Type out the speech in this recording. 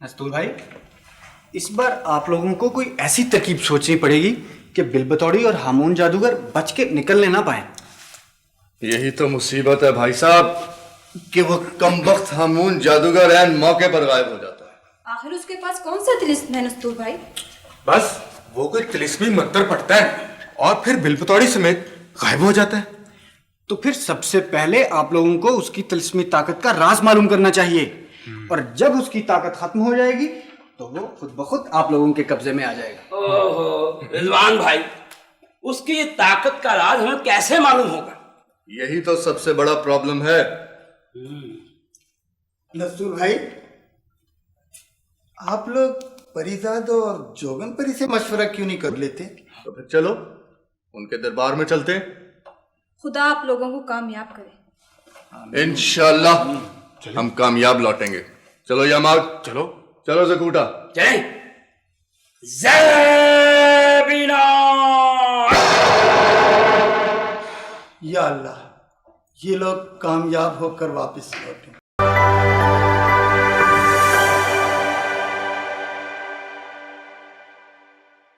नस्तूर भाई, इस बार आप लोगों को कोई ऐसी तरकीब सोचनी पड़ेगी कि बिलबतौड़ी और हामून जादूगर बच के निकलने ना पाए। यही तो मुसीबत है भाई साहब कि वो कमबख्त हामून जादूगर ऐन मौके पर गायब हो जाता है। आखिर उसके पास कौन सा तिलिस्म है नस्तूर भाई? बस वो कोई तिलिस्मी मंत्र पढ़ता है और फिर बिलबतौड़ी समेत गायब हो जाता है। तो फिर सबसे पहले आप लोगों को उसकी तिलिस्मी ताकत का राज मालूम करना चाहिए, और जब उसकी ताकत खत्म हो जाएगी तो वो खुद ब खुद आप लोगों के कब्जे में आ जाएगा। ओहो रिजवान भाई, उसकी ताकत का राज हमें कैसे मालूम होगा? यही तो सबसे बड़ा प्रॉब्लम है। नस्तूर भाई, आप लोग परीजाद और जोगन परी से मशवरा क्यों नहीं कर लेते? तो फिर चलो उनके दरबार में चलते हैं। खुदा आप लोगों को कामयाब करे। इंशाल्लाह हम कामयाब लौटेंगे। चलो यामाग, चलो चलो जकूटा। चलें। ज़ैबीना। या अल्लाह, ये लोग कामयाब होकर वापस लौटे।